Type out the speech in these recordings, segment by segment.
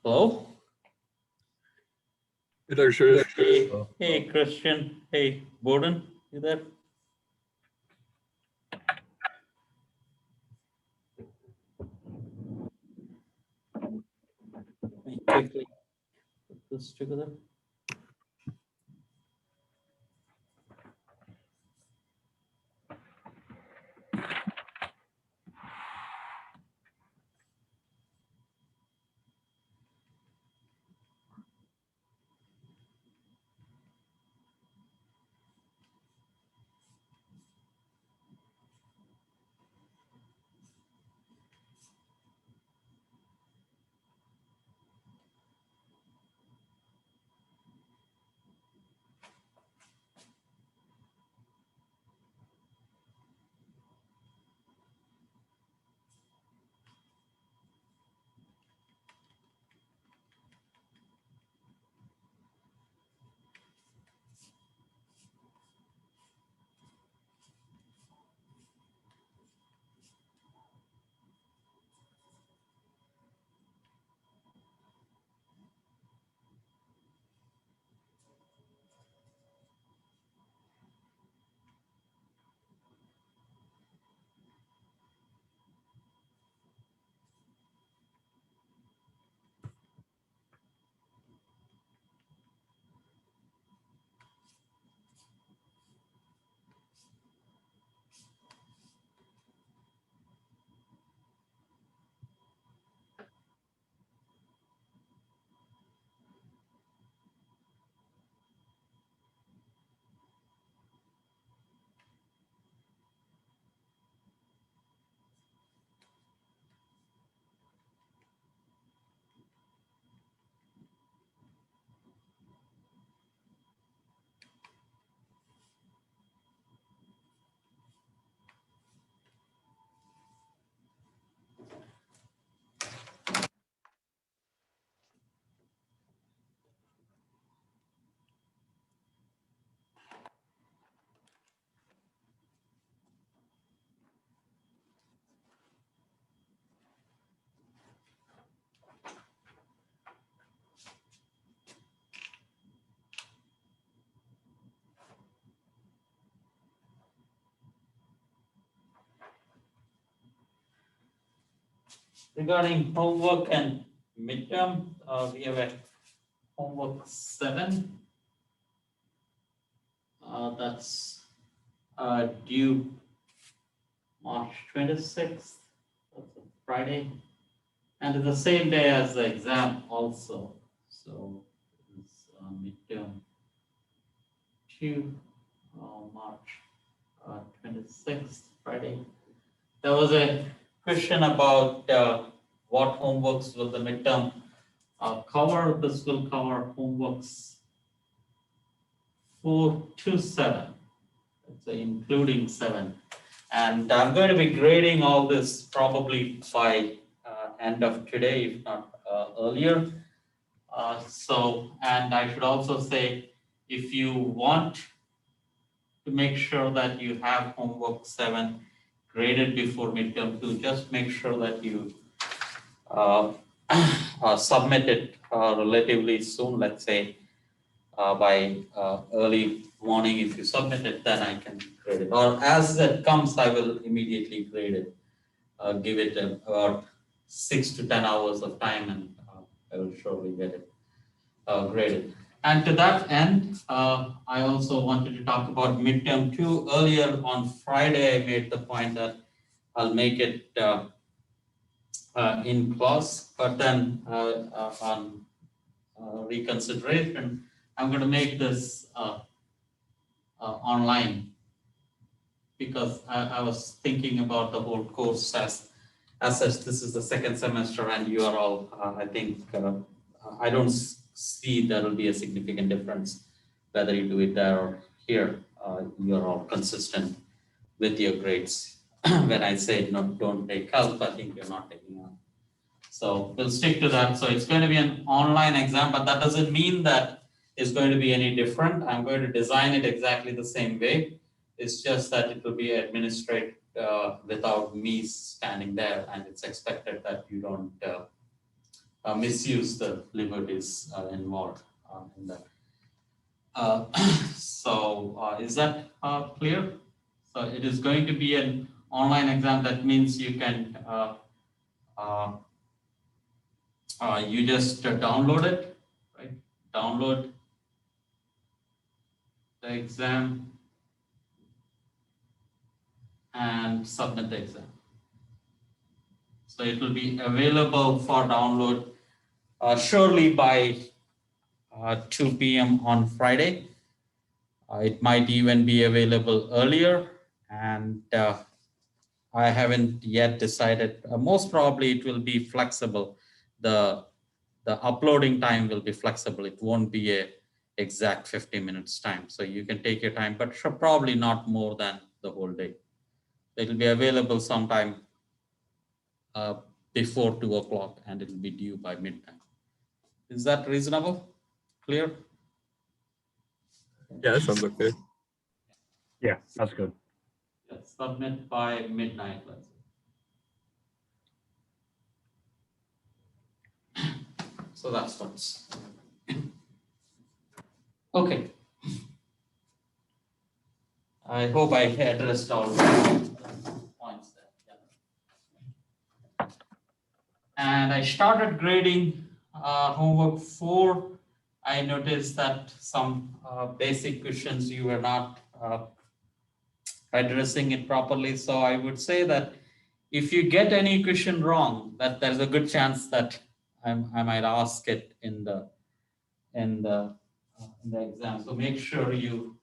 Hello? Hey, Dr. Shush. Hey, Christian. Hey, Borden, you there? Let me quickly put this together. Regarding homework and midterm, we have a homework 7. That's due March 26th. That's a Friday. And the same day as the exam also. So it's midterm 2, March 26th, Friday. There was a question about what homeworks will the midterm cover. This will cover homeworks 4 to 7, so including 7. And I'm going to be grading all this probably by end of today, if not earlier. And I should also say, if you want to make sure that you have homework 7 graded before midterm 2, just make sure that you submit it relatively soon, let's say by early morning. If you submit it, then I can grade it. Or as it comes, I will immediately grade it. Give it about 6 to 10 hours of time, and I will surely get it graded. And to that end, I also wanted to talk about midterm 2. Earlier on Friday, I made the point that I'll make it in class, but then on reconsideration, I'm going to make this online, because I was thinking about the whole course as such. This is the second semester, and you are all, I think, I don't see there will be a significant difference whether you do it there or here. You're all consistent with your grades. When I say no, don't take help, I think you're not taking help. So we'll stick to that. So it's going to be an online exam, but that doesn't mean that it's going to be any different. I'm going to design it exactly the same way. It's just that it will be administered without me standing there, and it's expected that you don't misuse the liberties involved in that. So is that clear? So it is going to be an online exam. That means you can you just download it, right? Download the exam and submit the exam. So it will be available for download surely by 2 p.m. on Friday. It might even be available earlier, and I haven't yet decided. Most probably it will be flexible. The uploading time will be flexible. It won't be a exact 50 minutes time. So you can take your time, but probably not more than the whole day. It will be available sometime before 2 o'clock, and it will be due by midnight. Is that reasonable? Clear? Yeah, that sounds okay. Yeah, that's good. Yeah, submit by midnight, let's say. So that's what's okay. I hope I addressed all the points there. Yeah. And I started grading homework 4. I noticed that some basic questions you were not addressing it properly. So I would say that if you get any question wrong, that there's a good chance that I might ask it in the exam. So make sure you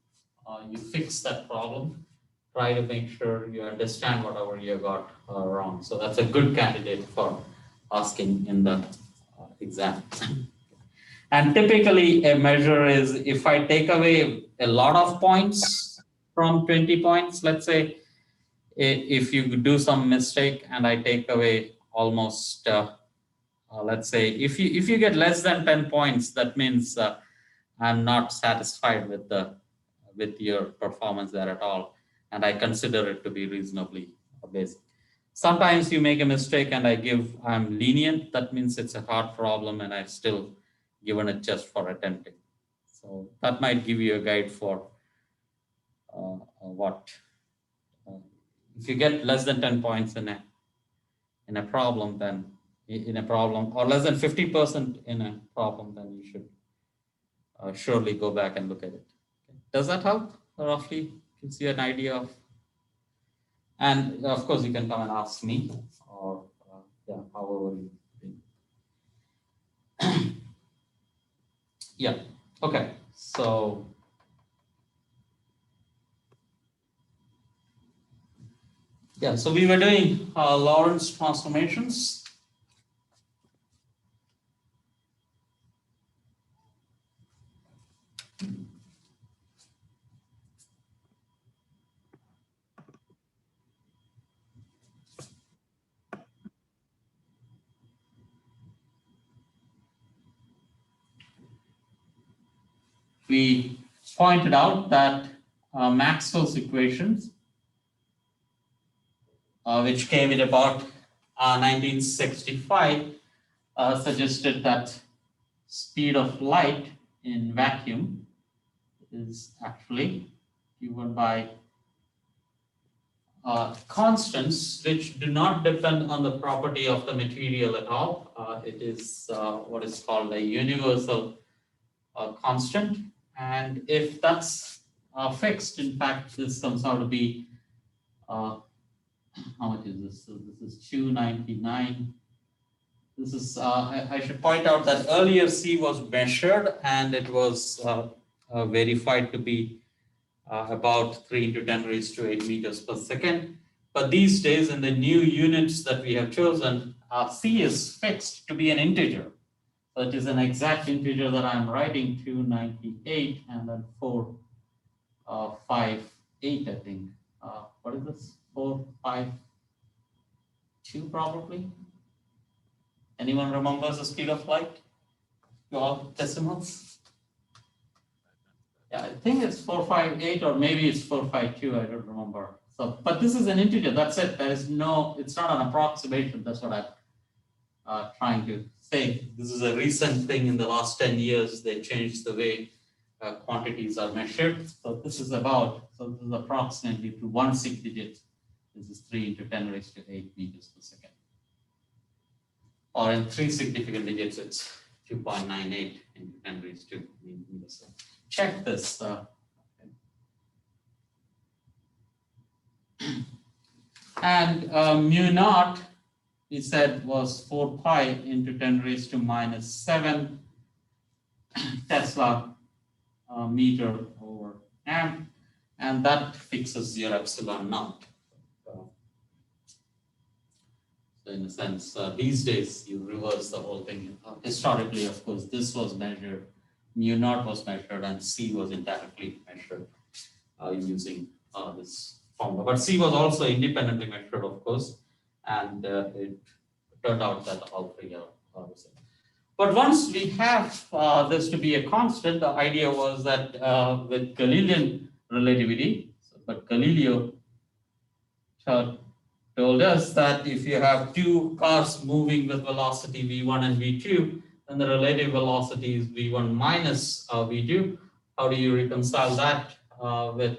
fix that problem. Try to make sure you understand whatever you got wrong. So that's a good candidate for asking in the exam. And typically a measure is if I take away a lot of points from 20 points, let's say, if you do some mistake and I take away almost, let's say, if you get less than 10 points, that means I'm not satisfied with your performance there at all, and I consider it to be reasonably basic. Sometimes you make a mistake and I'm lenient. That means it's a hard problem and I've still given it just for attempting. So that might give you a guide for what if you get less than 10 points in a problem, then or less than 50% in a problem, then you should surely go back and look at it. Okay. Does that help? Roughly gives you an idea of, and of course you can come and ask me or yeah, however you think. Yeah, okay, so yeah, so we were doing Lorentz transformations. We pointed out that Maxwell's equations, which came in about 1965, suggested that speed of light in vacuum is actually given by constants which do not depend on the property of the material at all. It is what is called a universal constant. And if that's fixed, in fact, this comes out to be, how much is this? So this is 299. This is, I should point out that earlier C was measured and it was verified to be about 3 × 10⁸ meters per second. But these days in the new units that we have chosen, C is fixed to be an integer. So it is an exact integer that I'm writing, 298 and then 458, I think. What is this? 452 probably? Anyone remembers the speed of light? You all decimals? Yeah, I think it's 458 or maybe it's 452, I don't remember. So, but this is an integer, that's it. There is no, it's not an approximation, that's what I'm trying to say this is a recent thing in the last 10 years, they changed the way quantities are measured. So this is approximately to 1 sig digit. This is 3 into 10 raised to 8 meters per second. Or in 3 significant digits, it's 2.98 into 10 raised to 8 meters. Check this. And mu naught, we said, was 4 pi into 10 raised to minus 7 Tesla meter over amp, and that fixes your epsilon naught. So in a sense, these days you reverse the whole thing. Historically, of course, this was measured, mu naught was measured, and C was indirectly measured using this formula. But C was also independently measured, of course, and it turned out that all three are the same. But once we have this to be a constant, the idea was that with Galilean relativity, but Galileo told us that if you have two cars moving with velocity v1 and v2, then the relative velocity is v1 minus v2. How do you reconcile that with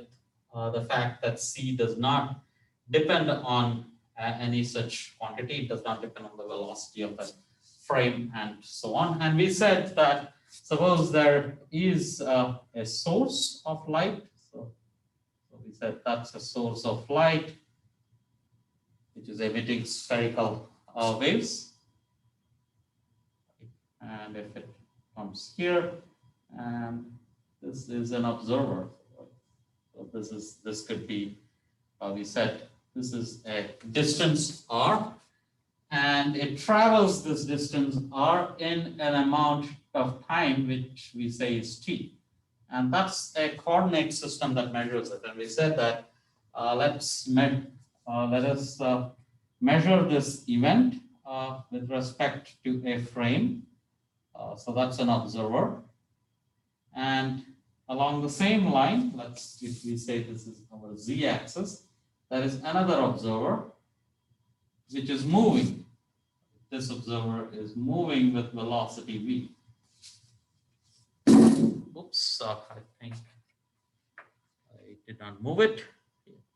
the fact that C does not depend on any such quantity? It does not depend on the velocity of the frame and so on. And we said that suppose there is a source of light. So we said that's a source of light which is emitting spherical waves. And if it comes here, and this is an observer. So this could be, we said this is a distance r, and it travels this distance r in an amount of time which we say is t. And that's a coordinate system that measures it. And we said that let us measure this event with respect to a frame. So that's an observer. And along the same line, if we say this is our z-axis, there is another observer which is moving. This observer is moving with velocity v. Oops, I think I did not move it.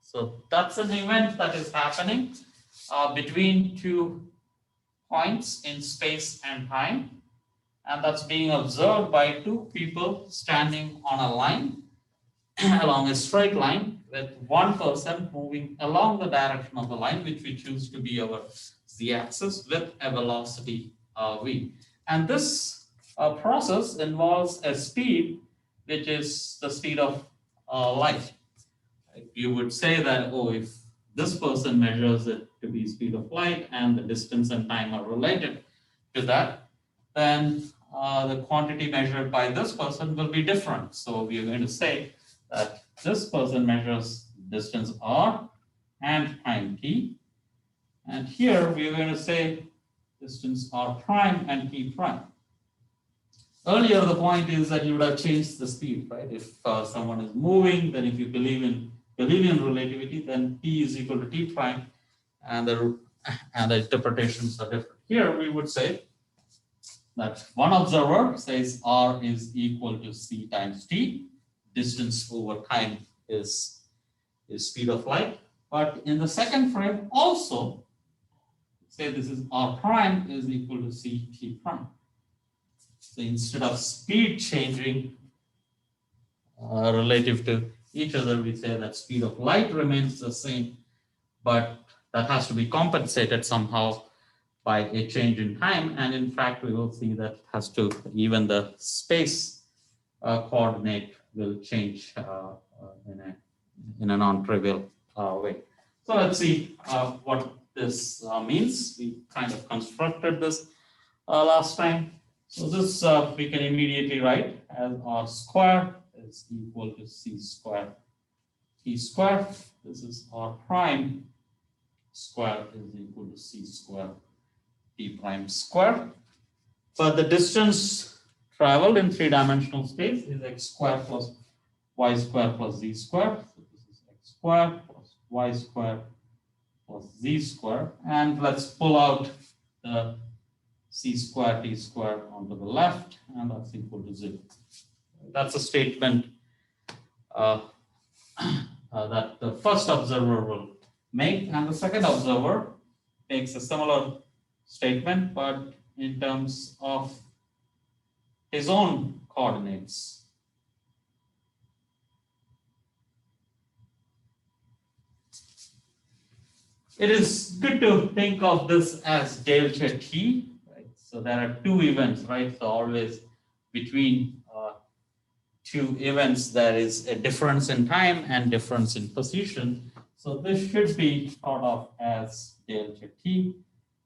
So that's an event that is happening between two points in space and time. And that's being observed by two people standing on a line, along a straight line, with one person moving along the direction of the line, which we choose to be our z-axis, with a velocity v. And this process involves a speed, which is the speed of light. You would say that, oh, if this person measures it to be speed of light and the distance and time are related to that, then the quantity measured by this person will be different. So we are going to say that this person measures distance r and time t. And here we are going to say distance r prime and t prime. Earlier, the point is that you would have changed the speed, right? If someone is moving, then if you believe in Galilean relativity, then t is equal to t prime, and the interpretations are different. Here we would say that one observer says r is equal to c times t. Distance over time is speed of light. But in the second frame also, say this is r prime is equal to c t prime. So instead of speed changing relative to each other, we say that speed of light remains the same, but that has to be compensated somehow by a change in time. And in fact, we will see that has to, even the space coordinate will change in a non-trivial way. So let's see what this means. We kind of constructed this last time. So this we can immediately write as r square is equal to c square t square. This is r prime square is equal to c square t prime square. But the distance traveled in three-dimensional space is x square plus y square plus z square. So this is x square plus y square plus z square. And let's pull out the c square t square onto the left, and that's equal to 0. That's a statement that the first observer will make, and the second observer makes a similar statement, but in terms of his own coordinates. It is good to think of this as delta t, right? So there are two events, right? So always between two events, there is a difference in time and difference in position. So this should be thought of as delta t,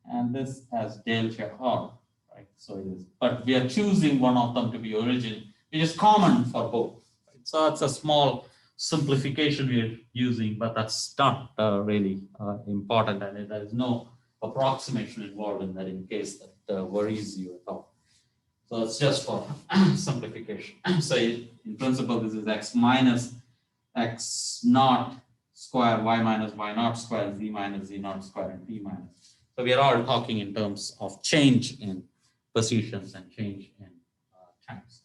and this as delta r, right? So it is, but we are choosing one of them to be origin, which is common for both. Right? So it's a small simplification we are using, but that's not really important, and there is no approximation involved in that in case that worries you at all. So it's just for simplification. So in principle, this is x minus x naught square, y minus y naught square, z minus z naught square, and t minus. So we are all talking in terms of change in positions and change in times.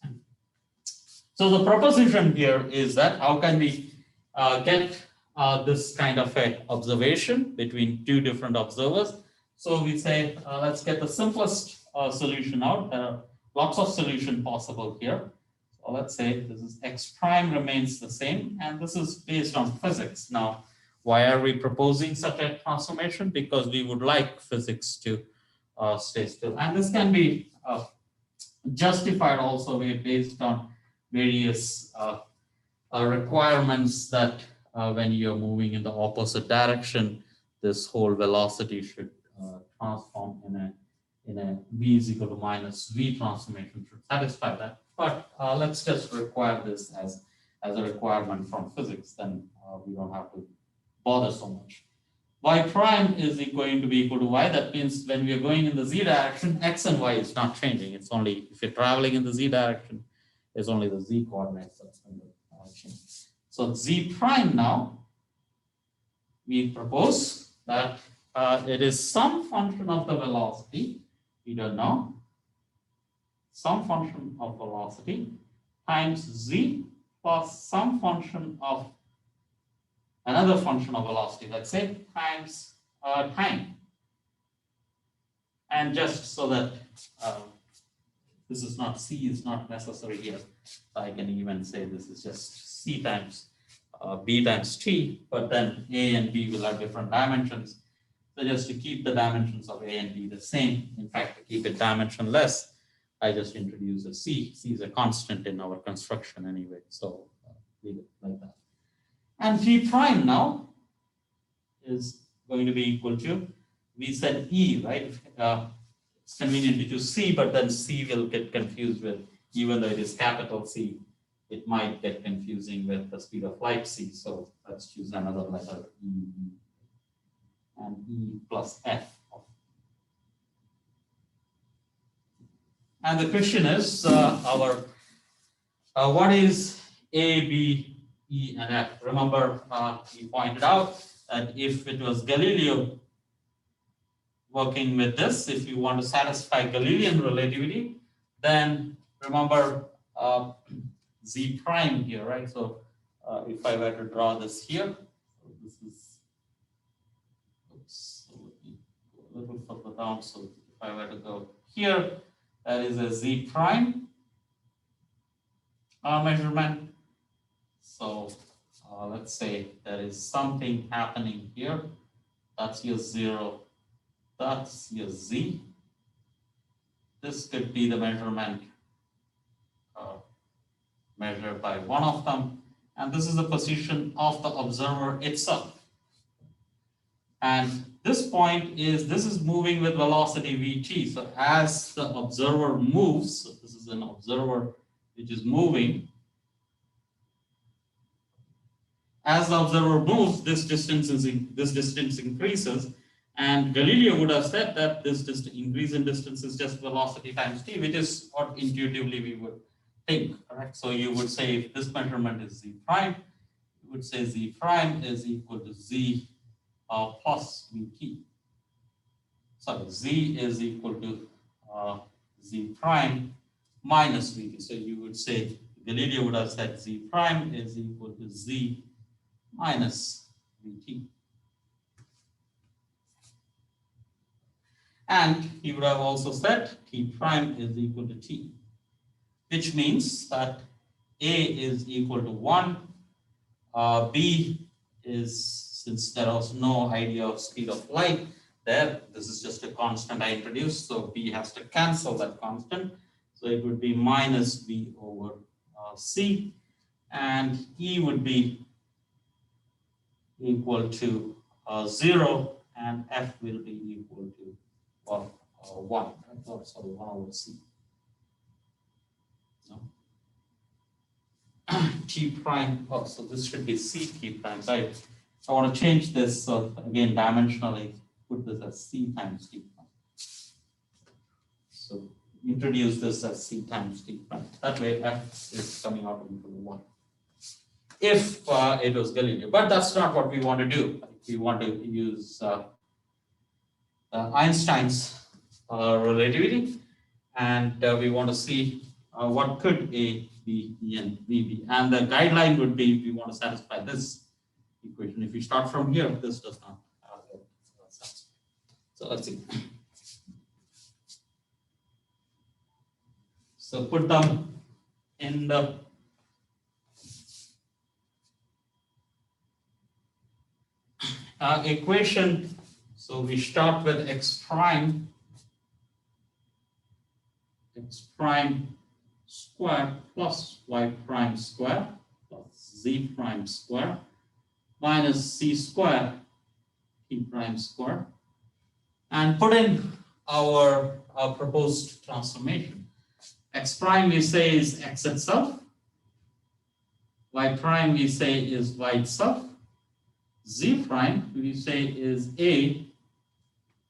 So the proposition here is that how can we get this kind of a observation between two different observers? So we say, let's get the simplest solution out. There are lots of solution possible here. So let's say this is x prime remains the same, and this is based on physics. Now, why are we proposing such a transformation? Because we would like physics to stay still. And this can be justified also based on various requirements that when you're moving in the opposite direction, this whole velocity should transform in a v is equal to minus v transformation should satisfy that. But let's just require this as a requirement from physics, then we don't have to bother so much. Y prime is going to be equal to y. That means when we are going in the z direction, x and y is not changing. It's only if you're traveling in the z direction, it's only the z coordinates that's going to change. So z prime now, we propose that it is some function of the velocity, we don't know, some function of velocity times z plus some function of another function of velocity, let's say, times time. And just so that this is not c is not necessary here, I can even say this is just c times b times t, but then a and b will have different dimensions. So just to keep the dimensions of a and b the same, in fact, to keep it dimensionless, I just introduce a c. C is a constant in our construction anyway, so leave it like that. And g prime now is going to be equal to, we said e, right? It's convenient to choose c, but then c will get confused with, even though it is capital C, it might get confusing with the speed of light c. So let's choose another letter, e, and e plus f. And the question is what is a, b, e, and f? Remember, we pointed out that if it was Galileo working with this, if you want to satisfy Galilean relativity, then remember z prime here, right? So if I were to draw this here, so this is, oops, so let me go a little further down. So if I were to go here, that is a z prime measurement. So let's say there is something happening here. That's your 0. That's your z. This could be the measurement measured by one of them. And this is the position of the observer itself. And this point is, this is moving with velocity vt. So as the observer moves, so this is an observer which is moving. As the observer moves, this distance increases. And Galileo would have said that this increase in distance is just velocity times t, which is what intuitively we would think, correct? So you would say if this measurement is z prime, you would say z prime is equal to z plus vt. Sorry, z is equal to z prime minus vt. So you would say, Galileo would have said z prime is equal to z minus vt. And he would have also said t prime is equal to t, which means that a is equal to 1, b is, since there was no idea of speed of light there, this is just a constant I introduced, so b has to cancel that constant. So it would be minus b over c, and e would be equal to 0, and f will be equal to 1. Sorry, 1 over c. No. T prime, oh, so this should be c t prime, right? I want to change this, so again, dimensionally, put this as c times t prime. So introduce this as c times t prime. That way, f is coming out into 1. If it was Galileo, but that's not what we want to do. We want to use Einstein's relativity, and we want to see what could A, B, E, and V be. And the guideline would be we want to satisfy this equation. If we start from here, this does not satisfy. So let's see. So put them in the equation. So we start with x prime square plus y prime square plus z prime square minus c square t prime square, and put in our proposed transformation. X prime we say is x itself, y prime we say is y itself, z prime we say is a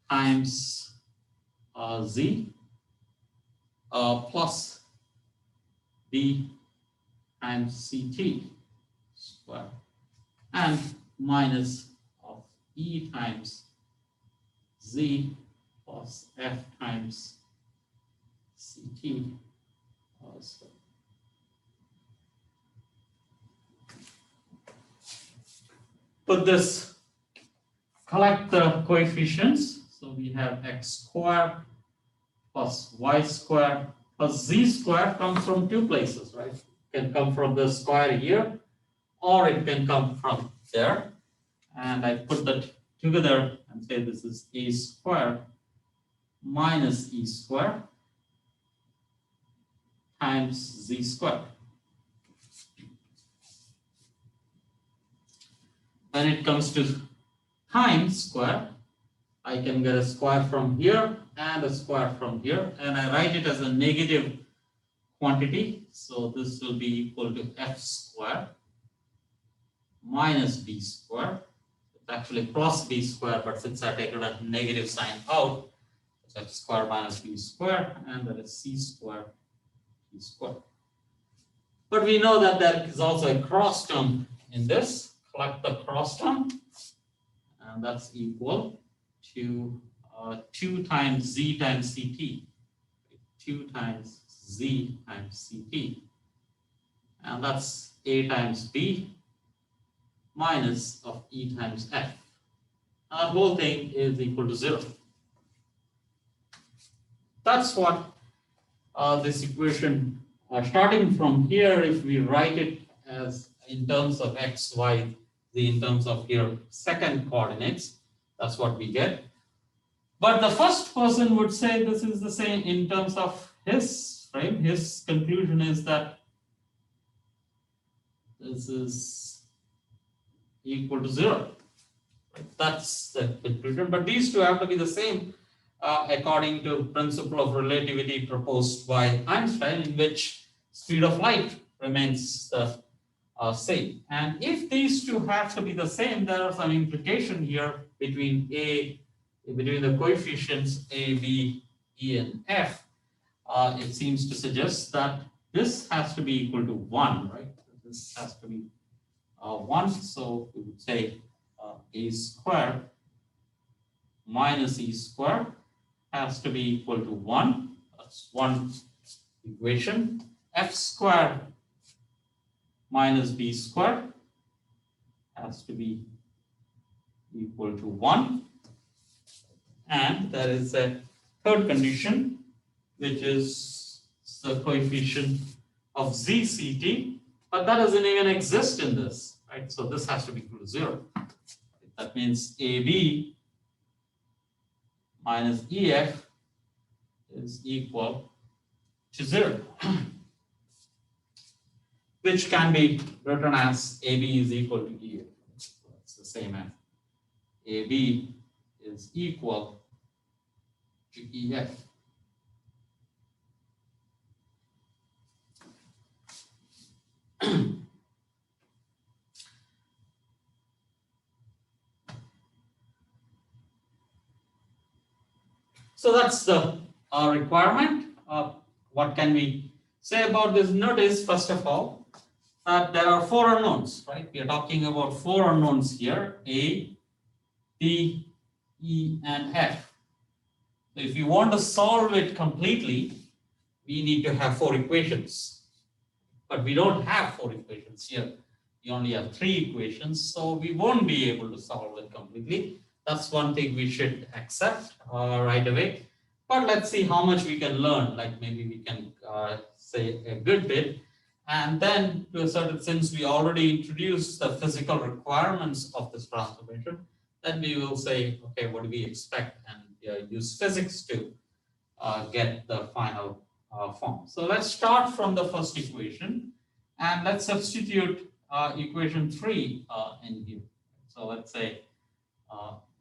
times z plus b times ct square, and minus of e times z plus f times ct square. Put this, collect the coefficients. So we have x square plus y square plus z square comes from two places, right? It can come from the square here, or it can come from there. And I put that together and say this is a square minus e square times z square. When it comes to times square, I can get a square from here and a square from here, and I write it as a negative quantity. So this will be equal to f square minus b square. It's actually plus b square, but since I take a negative sign out, it's f square minus b square, and that is c square b square. But we know that there is also a cross term in this. Collect the cross term, and that's equal to 2 times z times ct, 2 times z times ct, and that's a times b minus of e times f. And that whole thing is equal to 0. That's what this equation, starting from here, if we write it as in terms of x, y, z in terms of your second coordinates, that's what we get. But the first person would say this is the same in terms of his frame. His conclusion is that this is equal to 0. Right? That's the conclusion. But these two have to be the same according to principle of relativity proposed by Einstein, in which speed of light remains the same. And if these two have to be the same, there are some implication here between the coefficients a, b, e, and f. It seems to suggest that this has to be equal to 1, right? This has to be 1. So we would say a square minus e square has to be equal to 1. That's one equation. F squared minus b squared has to be equal to 1. And there is a third condition, which is the coefficient of ZCT, but that doesn't even exist in this, right? So this has to be equal to 0. That means AB minus EF is equal to 0, which can be written as AB is equal to EF. So it's the same as AB is equal to EF. So that's the requirement. What can we say about this? Notice, first of all, that there are 4 unknowns, right? We are talking about 4 unknowns here, A, B, E, and F. So if you want to solve it completely, we need to have 4 equations. But we don't have 4 equations here. We only have 3 equations, so we won't be able to solve it completely. That's one thing we should accept right away. But let's see how much we can learn. Like maybe we can say a good bit. And then to a certain, since we already introduced the physical requirements of this transformation, then we will say, okay, what do we expect? And use physics to get the final form. So let's start from the first equation. And let's substitute equation 3 in here. So let's say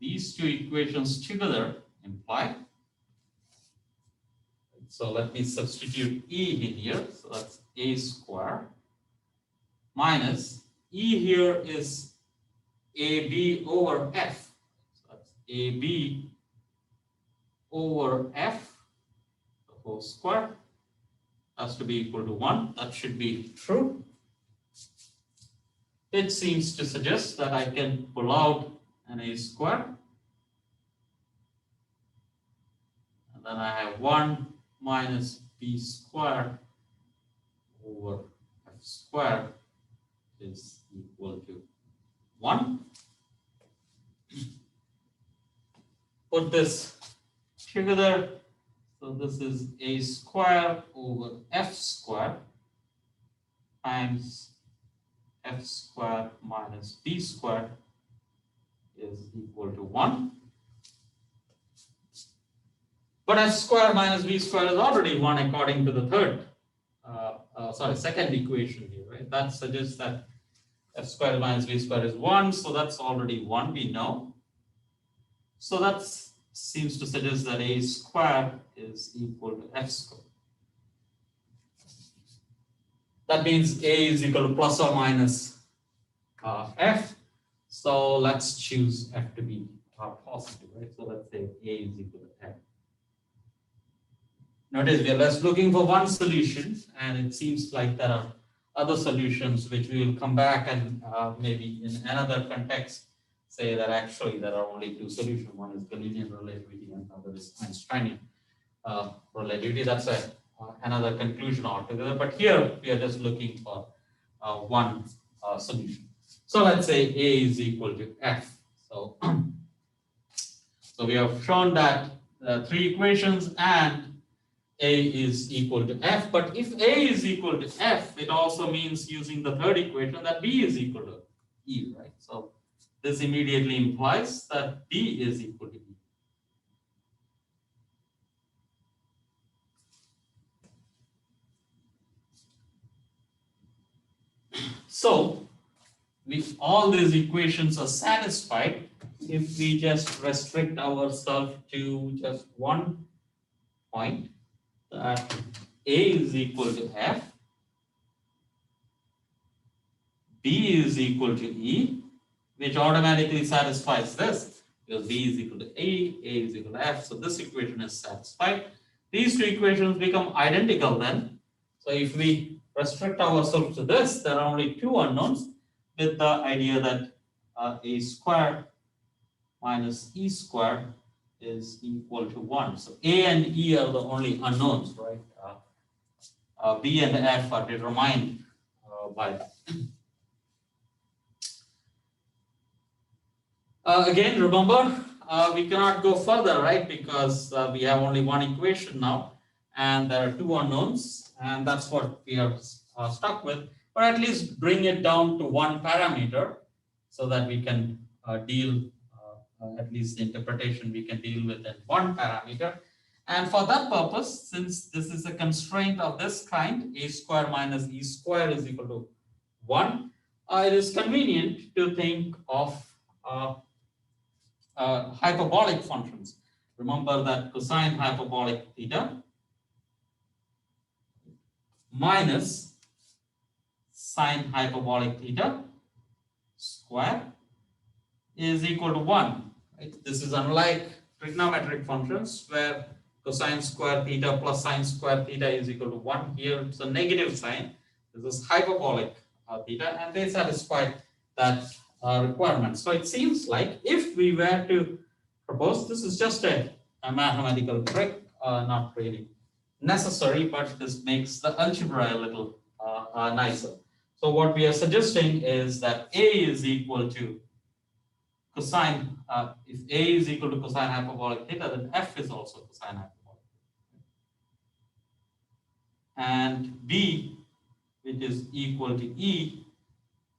these 2 equations together imply. So let me substitute E in here. So that's A square minus E here is AB over F. So that's AB over F, the whole square, has to be equal to 1. That should be true. It seems to suggest that I can pull out an A square. And then I have 1 minus B square over F square is equal to 1. Put this together. So this is A square over F square times F square minus B square is equal to 1. But F square minus B square is already 1 according to the second equation here, right? That suggests that F square minus B square is 1, so that's already 1, we know. So that seems to suggest that A square is equal to F square. That means A is equal to plus or minus F. So let's choose F to be positive, right? So let's say A is equal to F. Notice we are just looking for one solution, and it seems like there are other solutions which we will come back and maybe in another context say that actually there are only 2 solutions. One is Galilean relativity and another is Einsteinian relativity. That's another conclusion altogether. But here we are just looking for one solution. So let's say A is equal to F. So, so we have shown that 3 equations and A is equal to F. But if A is equal to F, it also means using the third equation that B is equal to E, right? So this immediately implies that B is equal to E. So all these equations are satisfied if we just restrict ourselves to just one point, that A is equal to F, B is equal to E, which automatically satisfies this, because B is equal to A is equal to F. So this equation is satisfied. These 2 equations become identical then. So if we restrict ourselves to this, there are only 2 unknowns, with the idea that A square minus E square is equal to 1. So A and E are the only unknowns, right? B and F are determined by that. Again, remember, we cannot go further, right? Because we have only one equation now, and there are two unknowns, and that's what we are stuck with. But at least bring it down to one parameter so that we can deal, at least the interpretation we can deal with in one parameter. And for that purpose, since this is a constraint of this kind, a square minus e square is equal to 1, it is convenient to think of hyperbolic functions. Remember that cosine hyperbolic theta minus sine hyperbolic theta square is equal to 1. Right? This is unlike trigonometric functions where cosine square theta plus sine square theta is equal to 1. Here it's a negative sign. This is hyperbolic theta, and they satisfy that requirement. So it seems like if we were to propose, this is just a mathematical trick, not really necessary, but this makes the algebra a little nicer. So what we are suggesting is that A is equal to cosine, if A is equal to cosine hyperbolic theta, then F is also cosine hyperbolic. And B, which is equal to E,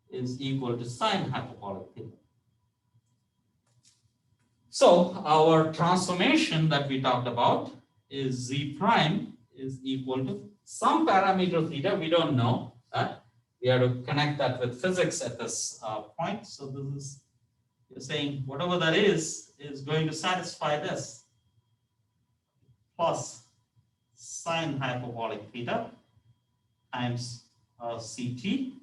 is equal to sine hyperbolic theta. So our transformation that we talked about is Z prime is equal to some parameter theta. We don't know that. We have to connect that with physics at this point. So this is, you're saying whatever that is going to satisfy this plus sine hyperbolic theta times Ct,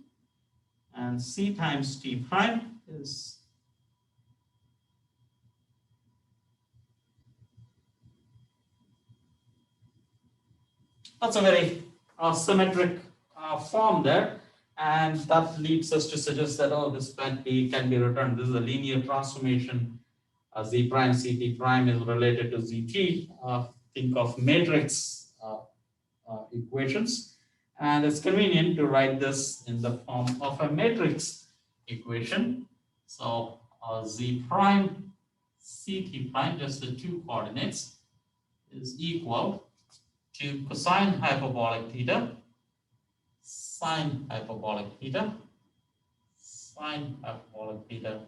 and C times T prime is that's a very symmetric form there, and that leads us to suggest that this can be returned. This is a linear transformation. Z prime Ct prime is related to Zt. Think of matrix equations, and it's convenient to write this in the form of a matrix equation. So Z prime Ct prime, just the two coordinates, is equal to cosine hyperbolic theta, sine hyperbolic theta, sine hyperbolic theta,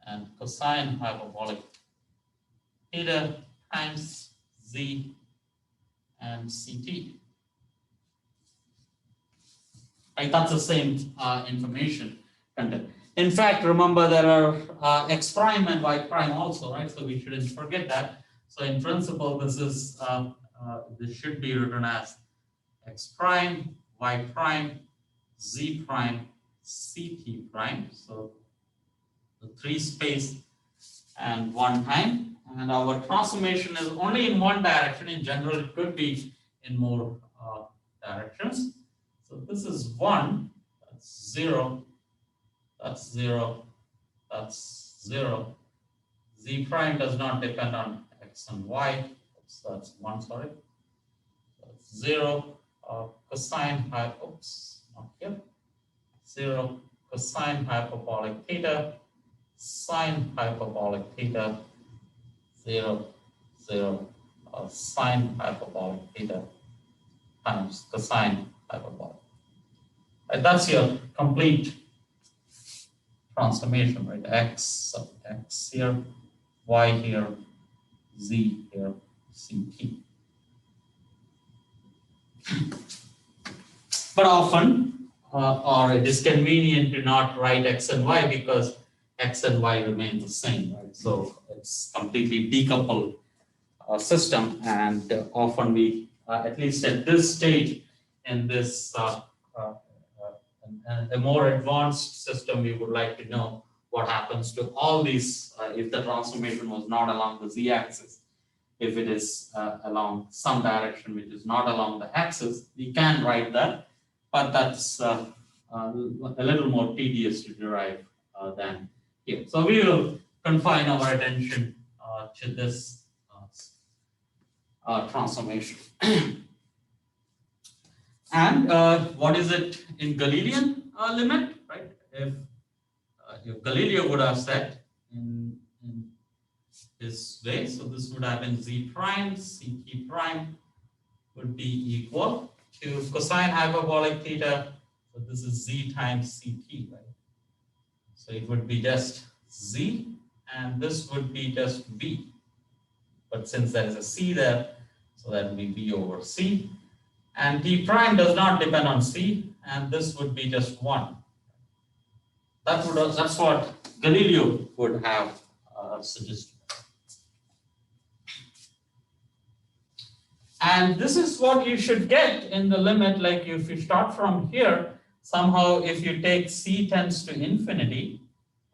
and cosine hyperbolic theta times Z and Ct. Right, that's the same information content. In fact, remember there are x prime and y prime also, right? So we shouldn't forget that. So in principle, this is this should be written as x prime, y prime, z prime, ct prime. So the 3 space and 1 time, and our transformation is only in one direction. In general, it could be in more directions. So this is 1, that's 0, that's 0, that's 0. Z prime does not depend on x and y. So that's 1, sorry. That's 0 cosine not here. 0 cosine hyperbolic theta, sine hyperbolic theta, 0, 0 sine hyperbolic theta times cosine hyperbolic. And that's your complete transformation, right? X here, y here, z here, ct. But often, or it is convenient to not write x and y because x and y remain the same, right? So it's completely decoupled system, and often we, at least at this stage in this a more advanced system, we would like to know what happens to all these if the transformation was not along the z-axis. If it is along some direction which is not along the axis, we can write that, but that's a little more tedious to derive than here. So we will confine our attention to this transformation. And what is it in Galilean limit, right? If Galileo would have said in this way, so this would have been z prime, ct prime would be equal to cosine hyperbolic theta. So this is z times ct, right? So it would be just z, and this would be just v. But since there is a c there, so that will be v over c. And t prime does not depend on c, and this would be just 1. That's what Galileo would have suggested. And this is what you should get in the limit, like if you start from here, somehow if you take c tends to infinity,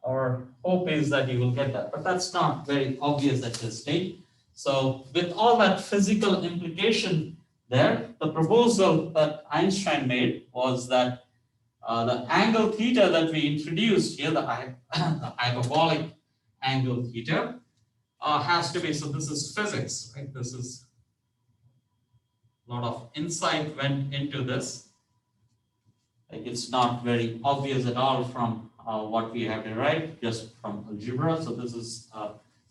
our hope is that you will get that, but that's not very obvious at this stage. So with all that physical implication there, the proposal that Einstein made was that the angle theta that we introduced here, the hyperbolic angle theta, has to be, so this is physics, right? This is a lot of insight went into this. Like it's not very obvious at all from what we have derived just from algebra. So this is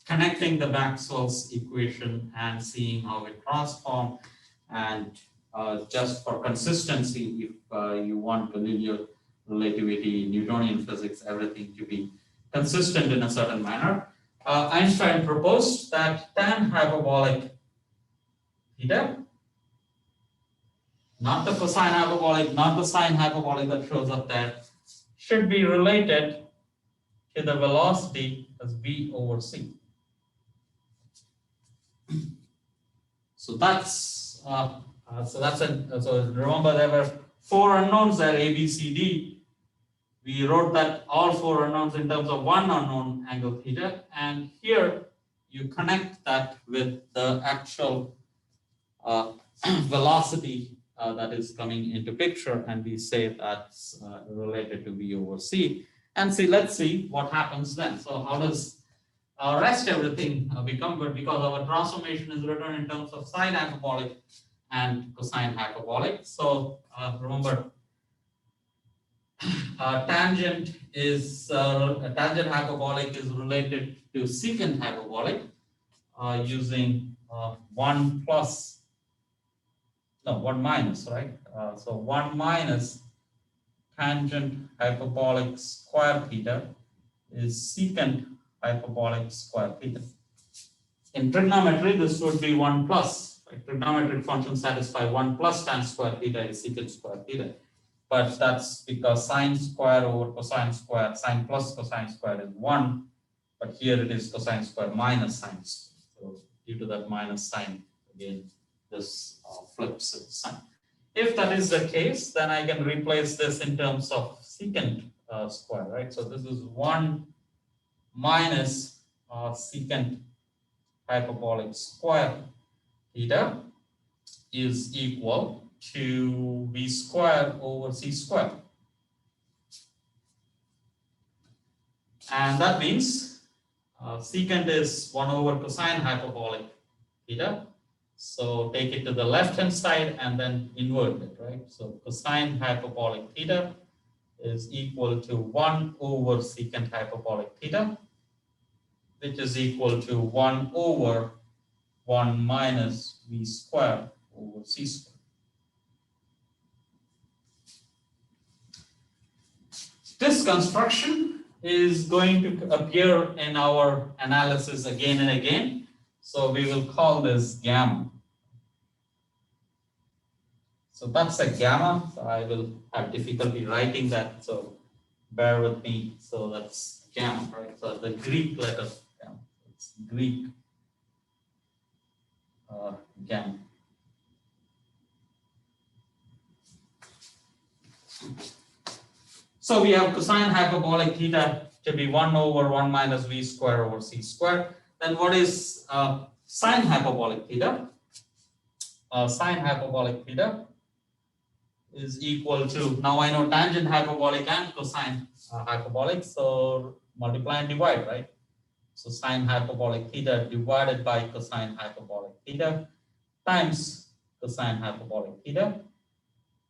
connecting the Maxwell's equation and seeing how it transforms. And just for consistency, if you want Galileo relativity, Newtonian physics, everything to be consistent in a certain manner, Einstein proposed that tan hyperbolic theta, not the cosine hyperbolic, not the sine hyperbolic that shows up there, should be related to the velocity as v over c. So that's so remember there were 4 unknowns there, a, b, c, d. We wrote that all 4 unknowns in terms of one unknown angle theta, and here you connect that with the actual velocity that is coming into picture, and we say that's related to v over c. And see, let's see what happens then. So how does rest everything become good, because our transformation is written in terms of sine hyperbolic and cosine hyperbolic. So remember, tangent hyperbolic is related to secant hyperbolic using 1 minus, right? So 1 minus tangent hyperbolic square theta is secant hyperbolic square theta. In trigonometry, this would be 1 plus. Right? Trigonometric functions satisfy 1 plus tan square theta is secant square theta. But that's because sine square over cosine square, sine plus cosine square is 1. But here it is cosine square minus sine square. So due to that minus sign, again, this flips its sign. If that is the case, then I can replace this in terms of secant square, right? So this is 1 minus secant hyperbolic square theta is equal to v square over c square. And that means secant is 1 over cosine hyperbolic theta. So take it to the left hand side and then invert it, right? So cosine hyperbolic theta is equal to 1 over secant hyperbolic theta, which is equal to 1 over 1 minus v square over c square. This construction is going to appear in our analysis again and again. So we will call this gamma. So that's a gamma. So I will have difficulty writing that. So bear with me. So that's gamma, right? So the Greek letter gamma. It's Greek gamma. So we have cosine hyperbolic theta to be 1 over 1 minus v square over c square. Then what is sine hyperbolic theta? Sine hyperbolic theta is equal to, now I know tangent hyperbolic and cosine hyperbolic, so multiply and divide, right? So sine hyperbolic theta divided by cosine hyperbolic theta times cosine hyperbolic theta.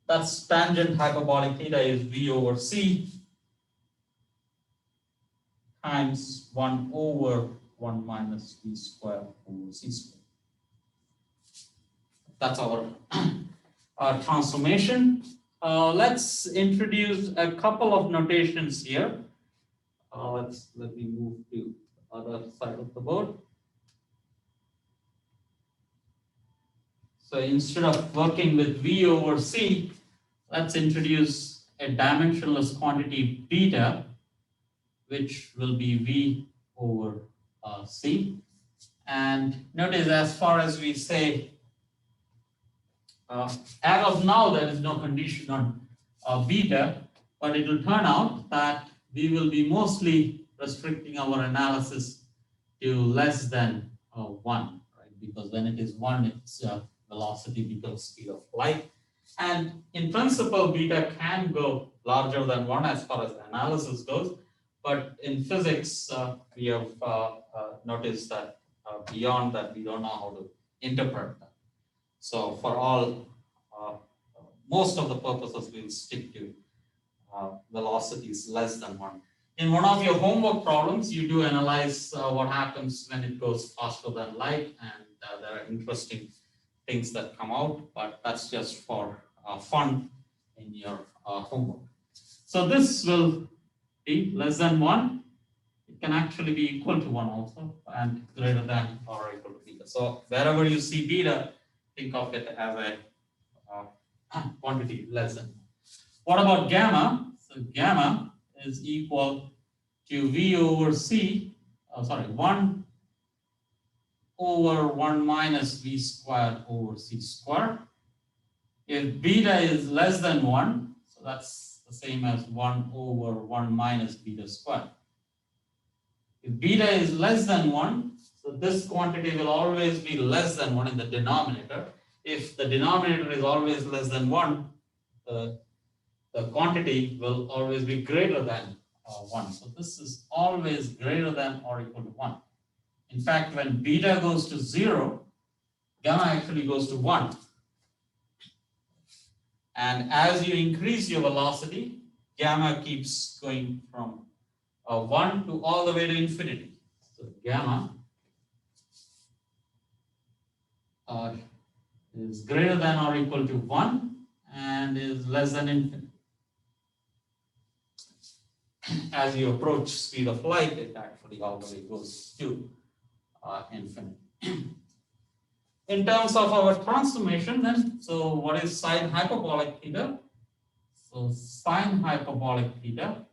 That's tangent hyperbolic theta is V over C times 1 over 1 minus V square over C square. That's our transformation. Let's introduce a couple of notations here. Let me move to the other side of the board. So instead of working with V over C, let's introduce a dimensionless quantity beta, which will be V over C. And notice, as far as we say, as of now, there is no condition on beta, but it will turn out that we will be mostly restricting our analysis to less than 1, right? Because when it is 1, its velocity becomes speed of light. And in principle, beta can go larger than 1 as far as the analysis goes. But in physics, we have noticed that beyond that, we don't know how to interpret that. So for all, most of the purposes, we'll stick to velocities less than 1. In one of your homework problems, you do analyze what happens when it goes faster than light, and there are interesting things that come out, but that's just for fun in your homework. So this will be less than 1. It can actually be equal to 1 also, and greater than or equal to beta. So wherever you see beta, think of it as a quantity less than 1. What about gamma? So gamma is equal to V over C, 1 over 1 minus V squared over C squared. If beta is less than 1, so that's the same as 1 over 1 minus beta squared. If beta is less than 1, so this quantity will always be less than 1 in the denominator. If the denominator is always less than 1, the quantity will always be greater than 1. So this is always greater than or equal to 1. In fact, when beta goes to 0, gamma actually goes to 1. And as you increase your velocity, gamma keeps going from 1 to all the way to infinity. So gamma is greater than or equal to 1 and is less than infinity. As you approach speed of light, it actually all the way goes to infinity. In terms of our transformation, then, so what is sine hyperbolic theta? So sine hyperbolic theta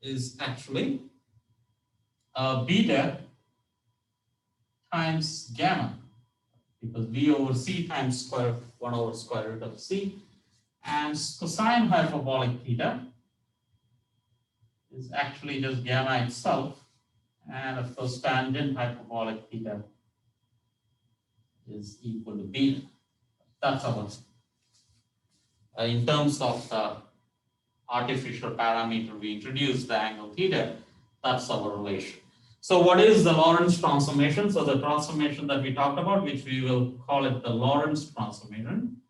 is actually beta times gamma, because V over C times 1 over square root of C, and cosine hyperbolic theta is actually just gamma itself, and of course tangent hyperbolic theta is equal to beta. That's our, in terms of the artificial parameter we introduced, the angle theta, that's our relation. So what is the Lorentz transformation? So the transformation that we talked about, which we will call it the Lorentz transformation,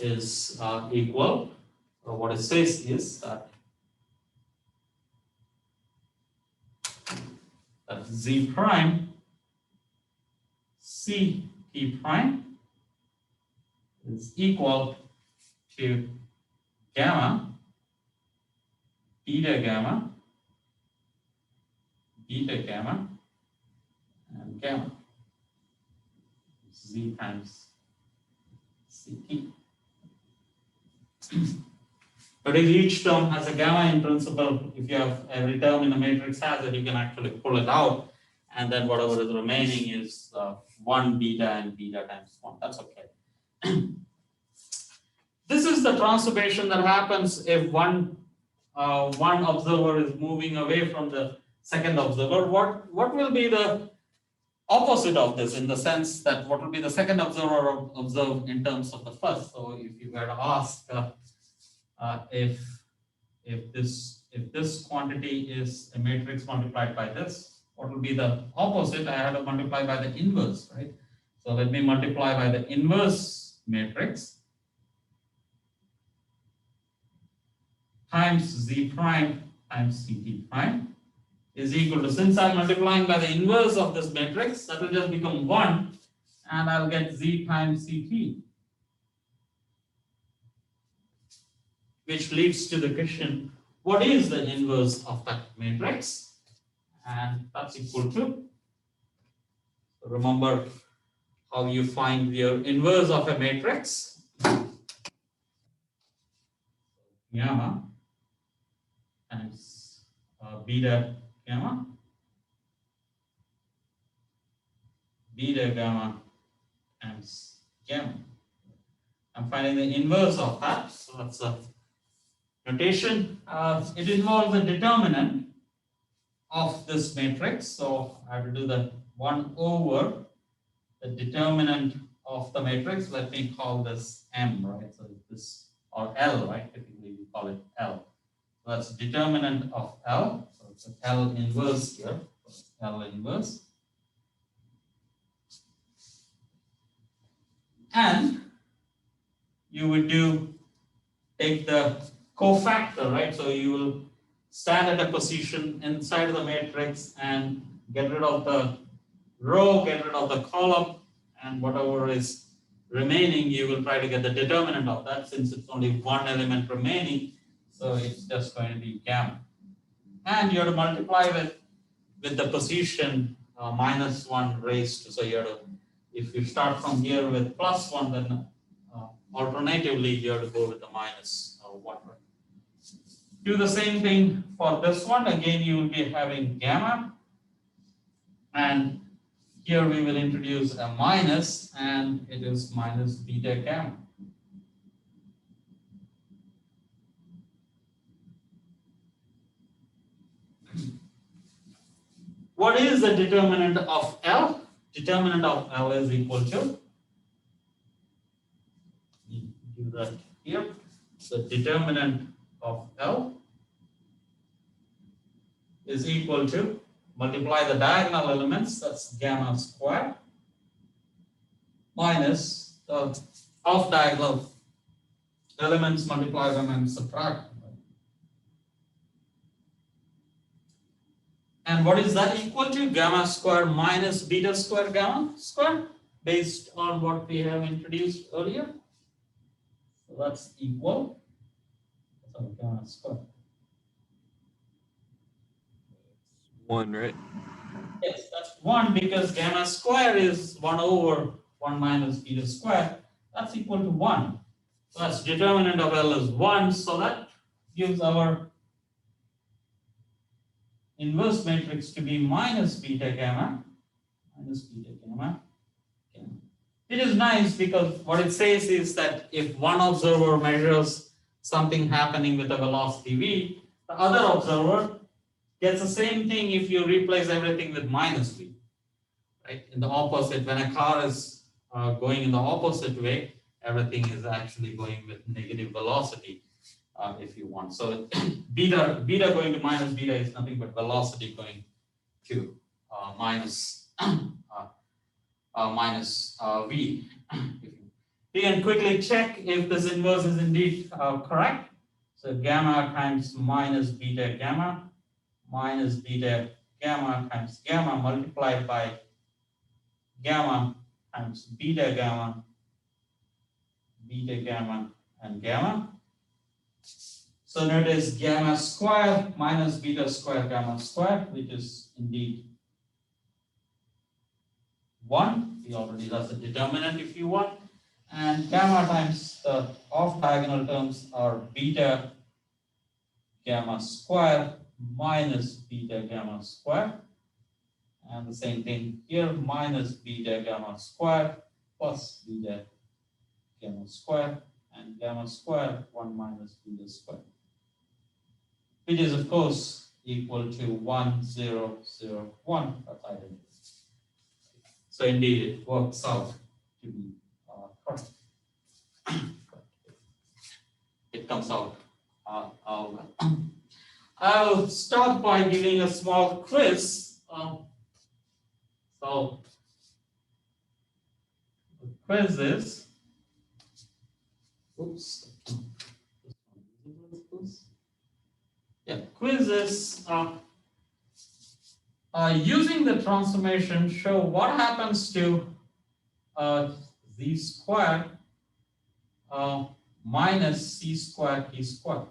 is equal, what it says is that Z prime C T prime is equal to gamma, beta gamma, and gamma, Z times CT. But if each term has a gamma in principle, if you have every term in the matrix has it, you can actually pull it out, and then whatever is remaining is 1 beta and beta times 1. That's okay. This is the transformation that happens if one observer is moving away from the second observer. What will be the opposite of this, in the sense that what will be the second observer observe in terms of the first? So if you were to ask if if this quantity is a matrix multiplied by this, what will be the opposite? I have to multiply by the inverse, right? So let me multiply by the inverse matrix times Z prime times CT prime is equal to, since I'm multiplying by the inverse of this matrix, that will just become 1 and I'll get Z times CT, which leads to the question, what is the inverse of that matrix? And that's equal to, remember how you find your inverse of a matrix, gamma times beta gamma times gamma. I'm finding the inverse of that, so that's a notation. It involves the determinant of this matrix, so I have to do the 1 over the determinant of the matrix. Let me call this M, right? So this, or L, right? Typically we call it L. So that's determinant of L. So it's an L inverse here. So L inverse. And you would take the cofactor, right? So you will stand at a position inside of the matrix and get rid of the row, get rid of the column, and whatever is remaining, you will try to get the determinant of that, since it's only one element remaining. So it's just going to be gamma. And you have to multiply with the position minus 1 raised to, so you have to, if you start from here with plus 1, then alternatively you have to go with the minus 1. Do the same thing for this one. Again, you will be having gamma, and here we will introduce a minus, and it is minus beta gamma. What is the determinant of L? Determinant of L is equal to, do that here. So determinant of L is equal to, multiply the diagonal elements, that's gamma squared, minus the off diagonal elements, multiply them and subtract. And what is that equal to? Gamma square minus beta square gamma square, based on what we have introduced earlier. So that's equal, so gamma square. 1, right? Yes, that's 1, because gamma square is 1 over 1 minus beta square. That's equal to 1. So that's determinant of L is 1. So that gives our inverse matrix to be minus beta gamma. It is nice because what it says is that if one observer measures something happening with a velocity v, the other observer gets the same thing if you replace everything with minus v, right? In the opposite, when a car is going in the opposite way, everything is actually going with negative velocity, if you want. So beta going to minus beta is nothing but velocity going to minus v. You can quickly check if this inverse is indeed correct. So gamma times minus beta gamma minus beta gamma times gamma multiplied by gamma times beta gamma and gamma. So notice gamma square minus beta square gamma square, which is indeed 1. We already, that's the determinant if you want. And gamma times the off diagonal terms are beta gamma square minus beta gamma square. And the same thing here, minus beta gamma square plus beta gamma square, and gamma square 1 minus beta square, which is of course equal to 1, 0, 0, 1. That's identical. So indeed it works out to be correct. It comes out I'll start by giving a small quiz. So the quiz is, oops. Yeah, quiz is using the transformation, show what happens to z squared minus c squared t squared,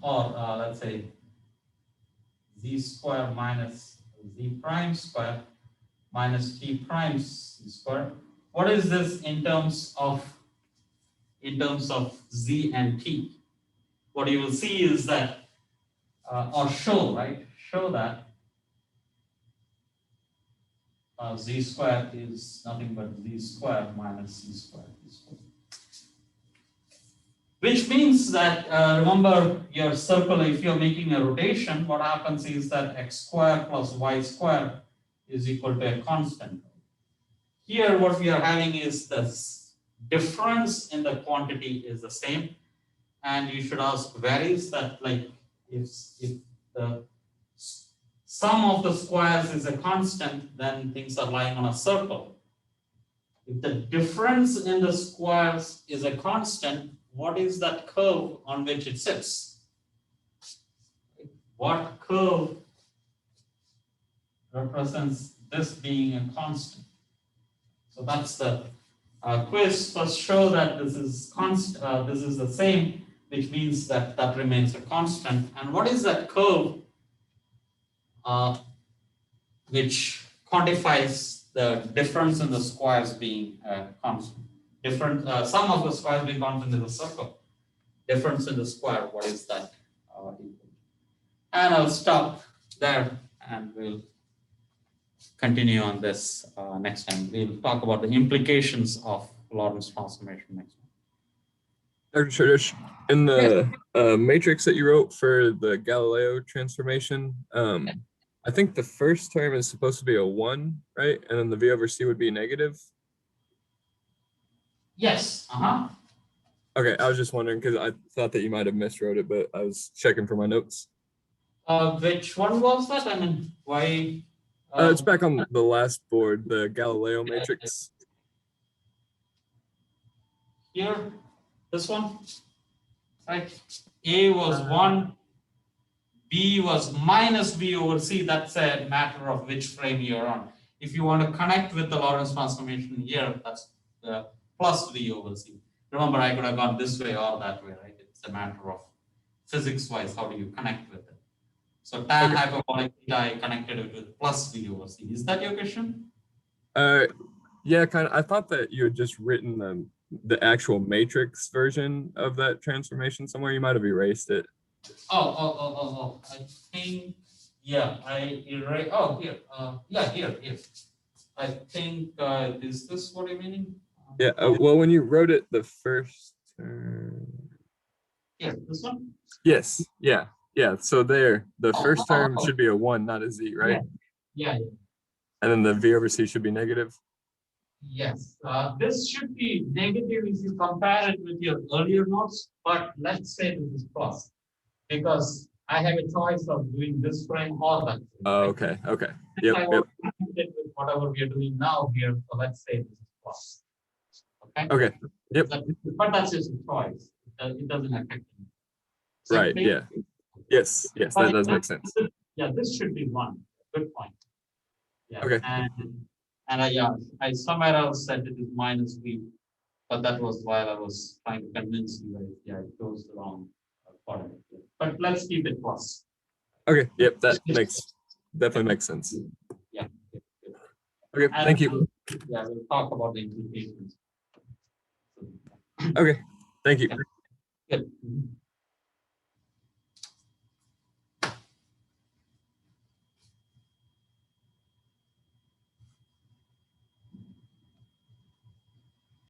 or let's say z squared minus z prime squared minus t prime c squared. What is this in terms of z and t? What you will see is that, or show, right? Show that z squared is nothing but z squared minus c squared t squared. Which means that, remember your circle, if you're making a rotation, what happens is that x squared plus y squared is equal to a constant. Here what we are having is the difference in the quantity is the same, and you should ask where is that, like if the sum of the squares is a constant, then things are lying on a circle. If the difference in the squares is a constant, what is that curve on which it sits? What curve represents this being a constant? So that's the quiz. First show that this is constant, this is the same, which means that that remains a constant. And what is that curve which quantifies the difference in the squares being constant? Sum of the squares being constant is a circle. Difference in the square, what is that equal to? And I'll stop there and we'll continue on this next time. We'll talk about the implications of Lorentz transformation next time. Dr. Church, in the matrix that you wrote for the Galileo transformation, I think the first term is supposed to be a 1, right? And then the V over C would be negative. Yes. Okay, I was just wondering because I thought that you might have miswrote it, but I was checking for my notes. Which one was that? I mean, why? It's back on the last board, the Galileo matrix. Here, this one, right? A was 1, B was minus V over C. That's a matter of which frame you're on. If you want to connect with the Lorentz transformation here, that's the plus V over C. Remember, I could have gone this way or that way, right? It's a matter of physics-wise, how do you connect with it? So tan hyperbolic theta, I connected it with plus V over C. Is that your question? Yeah, kind of. I thought that you had just written the actual matrix version of that transformation somewhere. You might have erased it. Oh. I think, yeah, I erased. Oh, here. Yeah, here. I think, is this what you mean? Yeah, well, when you wrote it the first term. Yeah, this one? Yes, yeah. So there, the first term should be a 1, not a Z, right? Yeah. And then the V over C should be negative. Yes, this should be negative if you compare it with your earlier notes, but let's say this is plus, because I have a choice of doing this frame or that. Okay. Yep. I want to connect it with whatever we are doing now here, so let's say this is plus. Okay. Yep. But that's just a choice. It doesn't affect me. So Right. Yeah. Yes. That does make sense. Yeah, this should be 1. Good point. Yeah. Okay. And I somewhere else said it is minus V, but that was while I was trying to convince you that it goes the wrong coordinate. But let's keep it plus. Okay. Yep. That definitely makes sense. Yeah. Okay. Thank you. Yeah, we'll talk about the implications. Okay. Thank you. Good.